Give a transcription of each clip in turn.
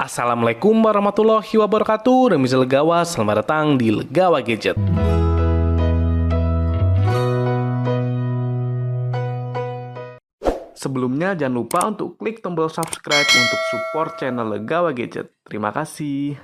Assalamualaikum warahmatullahi wabarakatuh. Demi Legawa, selamat datang di Legawa Gadget. Sebelumnya jangan lupa untuk klik tombol subscribe untuk support channel Legawa Gadget. Terima kasih.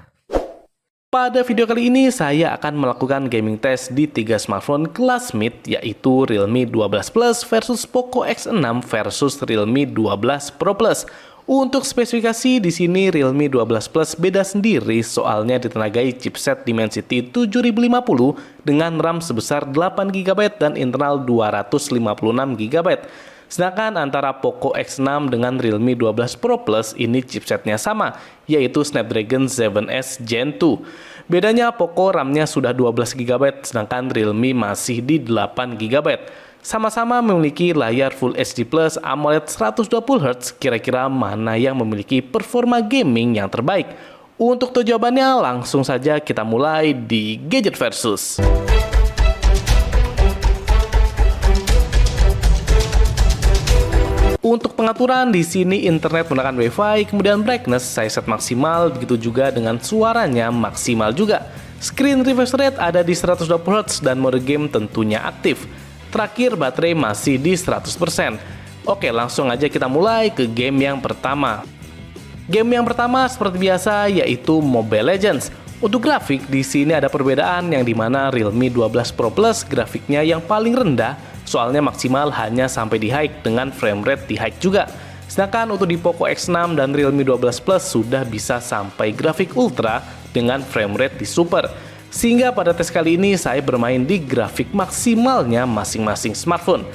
Pada video kali ini saya akan melakukan gaming test di 3 smartphone kelas mid, yaitu Realme 12 Plus versus Poco X6 versus Realme 12 Pro Plus. Untuk spesifikasi di sini Realme 12 Plus beda sendiri, soalnya ditenagai chipset Dimensity 7050 dengan RAM sebesar 8GB dan internal 256GB. Sedangkan antara Poco X6 dengan Realme 12 Pro Plus ini chipsetnya sama, yaitu Snapdragon 7S Gen 2. Bedanya Poco RAM-nya sudah 12GB, sedangkan Realme masih di 8GB. Sama-sama memiliki layar Full HD Plus AMOLED 120Hz, kira-kira mana yang memiliki performa gaming yang terbaik? Untuk tahu jawabannya, langsung saja kita mulai di Gadget Versus. Untuk pengaturan di sini internet menggunakan WiFi, kemudian brightness saya set maksimal, begitu juga dengan suaranya maksimal juga. Screen refresh rate ada di 120Hz dan mode game tentunya aktif. Terakhir baterai masih di 100%. Oke, langsung aja kita mulai ke game yang pertama. Game yang pertama seperti biasa yaitu Mobile Legends. Untuk grafik di sini ada perbedaan yang dimana Realme 12 Pro Plus grafiknya yang paling rendah, soalnya maksimal hanya sampai di high dengan frame rate di high juga. Sedangkan untuk di Poco X6 dan Realme 12 Plus sudah bisa sampai grafik ultra dengan frame rate di super. Sehingga pada tes kali ini saya bermain di grafik maksimalnya masing-masing smartphone.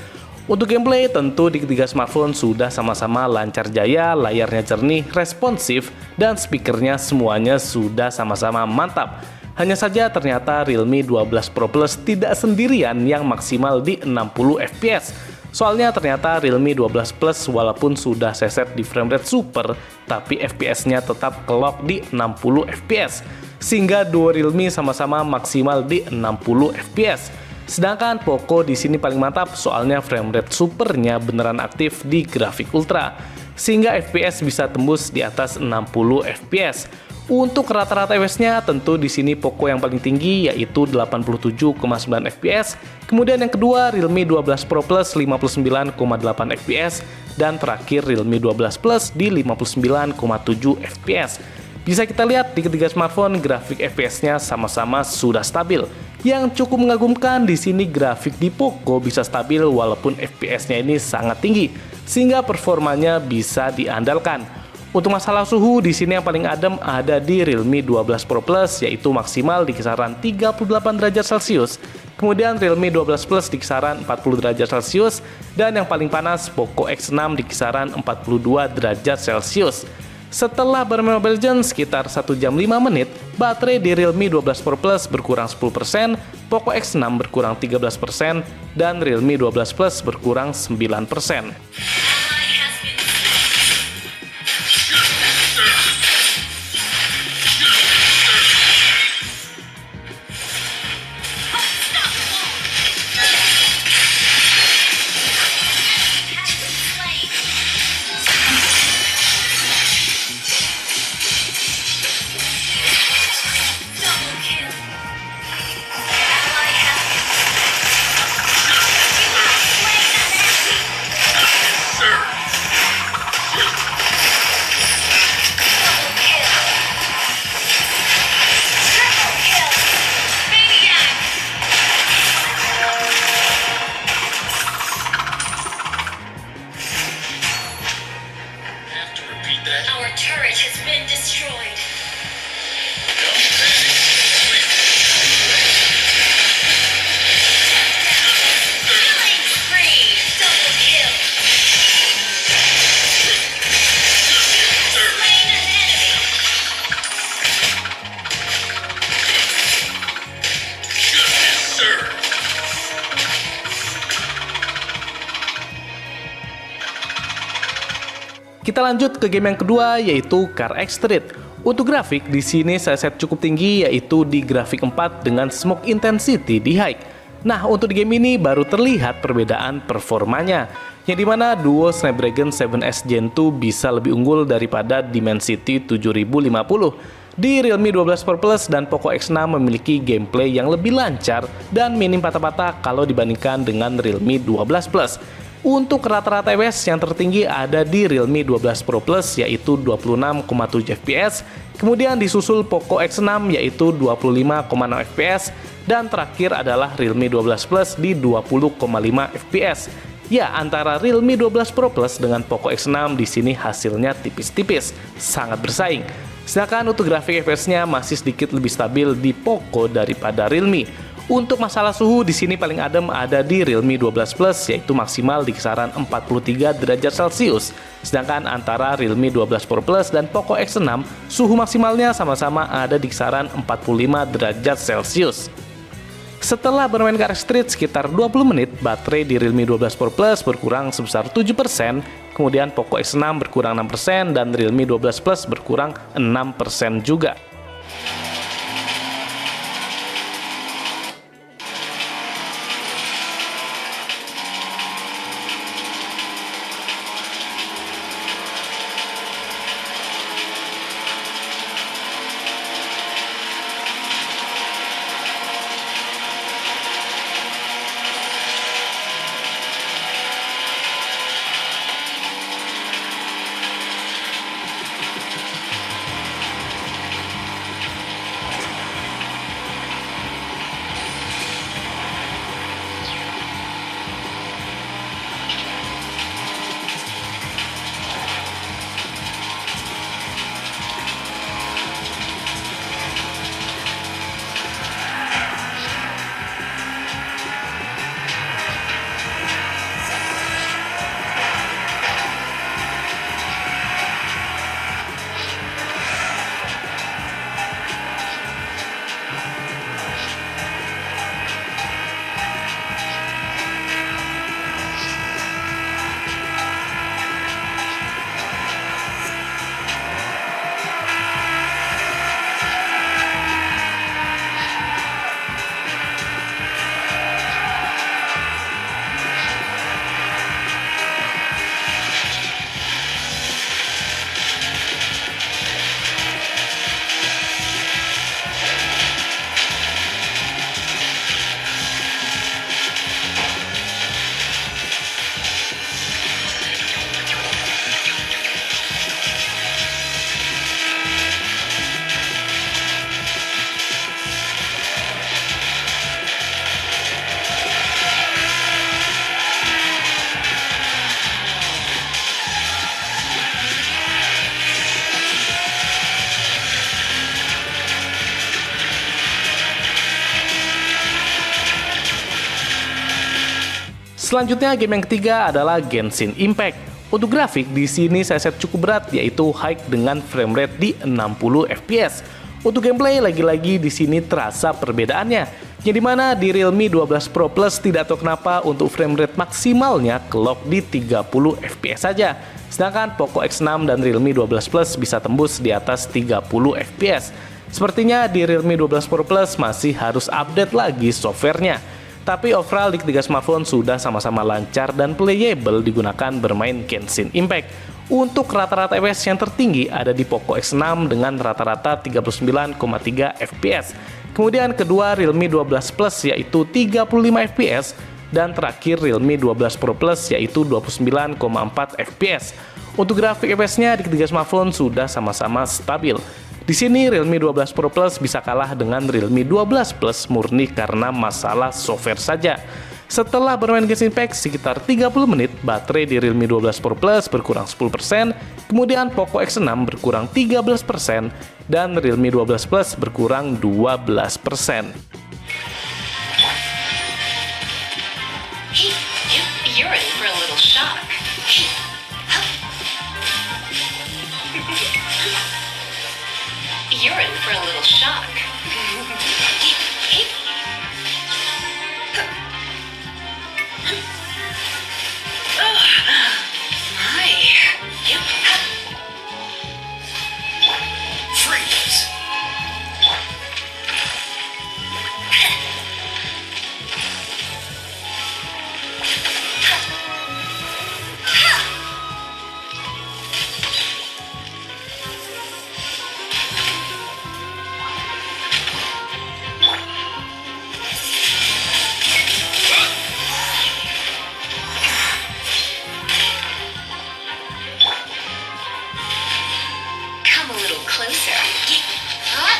Untuk gameplay tentu di ketiga smartphone sudah sama-sama lancar jaya, layarnya jernih, responsif, dan speakernya semuanya sudah sama-sama mantap. Hanya saja ternyata Realme 12 Pro Plus tidak sendirian yang maksimal di 60 fps. Soalnya ternyata Realme 12 Plus walaupun sudah saya set di frame rate super, tapi FPS-nya tetap kelok di 60 fps. Sehingga dua Realme sama-sama maksimal di 60 fps. Sedangkan Poco di sini paling mantap soalnya frame rate supernya beneran aktif di grafik ultra. Sehingga FPS bisa tembus di atas 60 fps. Untuk rata-rata FPS-nya tentu di sini Poco yang paling tinggi yaitu 87,9 fps. Kemudian yang kedua Realme 12 Pro Plus 59,8 fps dan terakhir Realme 12 Plus di 59,7 fps. Bisa kita lihat di ketiga smartphone grafik FPS-nya sama-sama sudah stabil. Yang cukup mengagumkan di sini grafik di Poco bisa stabil walaupun FPS-nya ini sangat tinggi sehingga performanya bisa diandalkan. Untuk masalah suhu di sini yang paling adem ada di Realme 12 Pro Plus yaitu maksimal di kisaran 38 derajat Celcius. Kemudian Realme 12 Plus di kisaran 40 derajat Celcius dan yang paling panas Poco X6 di kisaran 42 derajat Celcius. Setelah bermain Mobile Legends sekitar 1 jam 5 menit, baterai di Realme 12 Pro Plus berkurang 10%, Poco X6 berkurang 13%, dan Realme 12 Plus berkurang 9%. Our turret has been destroyed. Killing spree! Double kill! Slain an enemy! Kita lanjut ke game yang kedua yaitu Car X Street. Untuk grafik di sini saya set cukup tinggi yaitu di grafik 4 dengan smoke intensity di high. Nah, untuk di game ini baru terlihat perbedaan performanya. yang dimana duo Snapdragon 7S Gen 2 bisa lebih unggul daripada Dimensity 7050. Di Realme 12 Pro Plus dan Poco X6 memiliki gameplay yang lebih lancar dan minim patah-patah kalau dibandingkan dengan Realme 12 Plus. Untuk rata-rata fps yang tertinggi ada di Realme 12 Pro Plus yaitu 26,7 fps, kemudian disusul Poco X6 yaitu 25,6 fps, dan terakhir adalah Realme 12 Plus di 20,5 fps. Ya, antara Realme 12 Pro Plus dengan Poco X6 di sini hasilnya tipis-tipis, sangat bersaing. Sedangkan untuk grafik FPS-nya masih sedikit lebih stabil di Poco daripada Realme. Untuk masalah suhu di sini paling adem ada di Realme 12 Plus yaitu maksimal di kisaran 43 derajat Celcius. Sedangkan antara Realme 12 Pro Plus dan Poco X6 suhu maksimalnya sama-sama ada di kisaran 45 derajat Celcius. Setelah bermain ke Street sekitar 20 menit, baterai di Realme 12 Pro Plus berkurang sebesar 7%, kemudian Poco X6 berkurang 6%, dan Realme 12 Plus berkurang 6% juga. Selanjutnya game yang ketiga adalah Genshin Impact. Untuk grafik di sini saya set cukup berat yaitu high dengan frame rate di 60 fps. Untuk gameplay lagi-lagi di sini terasa perbedaannya. Yang dimana di Realme 12 Pro Plus tidak tahu kenapa untuk frame rate maksimalnya clock di 30 fps saja. Sedangkan Poco X6 dan Realme 12 Plus bisa tembus di atas 30 fps. Sepertinya di Realme 12 Pro Plus masih harus update lagi softwarenya. Tapi overall di ketiga smartphone sudah sama-sama lancar dan playable digunakan bermain Genshin Impact. Untuk rata-rata FPS yang tertinggi ada di Poco X6 dengan rata-rata 39,3 fps. Kemudian kedua Realme 12 Plus yaitu 35 fps. Dan terakhir Realme 12 Pro Plus yaitu 29,4 fps. Untuk grafik FPS-nya di ketiga smartphone sudah sama-sama stabil. Di sini Realme 12 Pro Plus bisa kalah dengan Realme 12 Plus murni karena masalah software saja. Setelah bermain Genshin Impact sekitar 30 menit, baterai di Realme 12 Pro Plus berkurang 10%, kemudian Poco X6 berkurang 13%, dan Realme 12 Plus berkurang 12%. You're in for a little shock. You're in for a little shock. Oh, my. Freeze. little closer. Huh?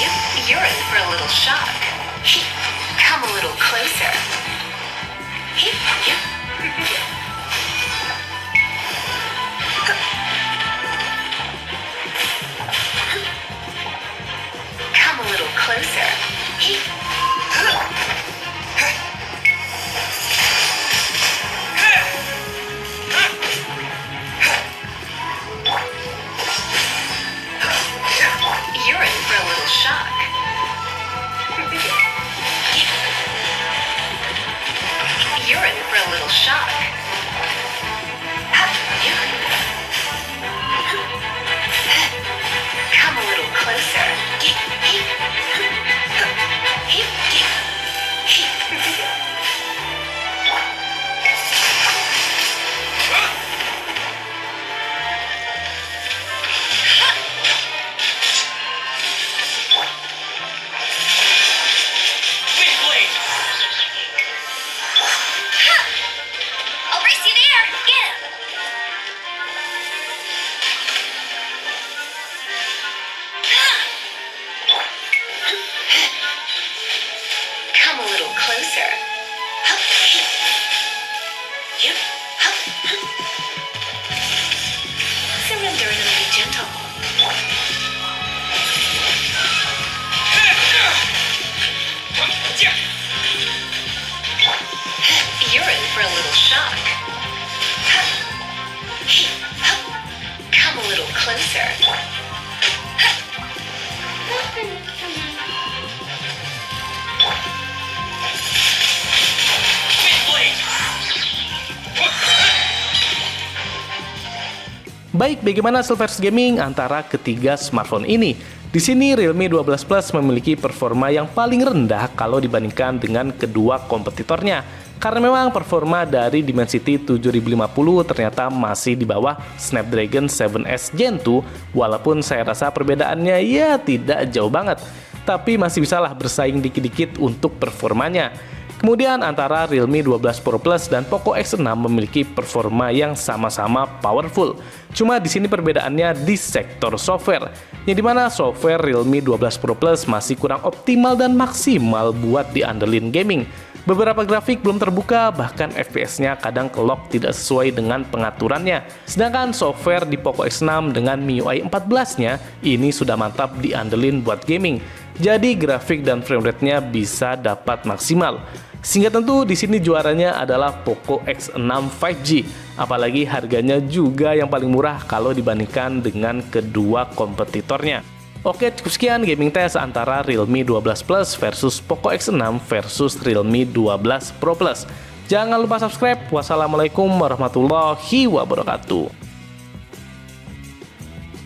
Yep, you're in for a little shock. Come a little closer. Come a little closer. You're in for a little shock. You're in for a little shock. Come a little closer. I'll race you there. Get him. Come a little closer. Yep. Surrender and be gentle. You're in for a little shock. Come a little closer. Baik, bagaimana hasil versus gaming antara ketiga smartphone ini? Di sini Realme 12 Plus memiliki performa yang paling rendah kalau dibandingkan dengan kedua kompetitornya. Karena memang performa dari Dimensity 7050 ternyata masih di bawah Snapdragon 7S Gen 2, walaupun saya rasa perbedaannya ya tidak jauh banget. Tapi masih bisalah bersaing dikit-dikit untuk performanya. Kemudian antara Realme 12 Pro Plus dan Poco X6 memiliki performa yang sama-sama powerful. Cuma di sini perbedaannya di sektor software, yang dimana software Realme 12 Pro Plus masih kurang optimal dan maksimal buat diandelin gaming. Beberapa grafik belum terbuka, bahkan FPS-nya kadang kelok tidak sesuai dengan pengaturannya. Sedangkan software di Poco X6 dengan MIUI 14-nya ini sudah mantap diandelin buat gaming. Jadi grafik dan frame rate-nya bisa dapat maksimal. Sehingga tentu di sini juaranya adalah Poco X6 5G. Apalagi harganya juga yang paling murah kalau dibandingkan dengan kedua kompetitornya. Oke, cukup sekian gaming test antara Realme 12 Plus versus Poco X6 versus Realme 12 Pro Plus. Jangan lupa subscribe. Wassalamualaikum warahmatullahi wabarakatuh.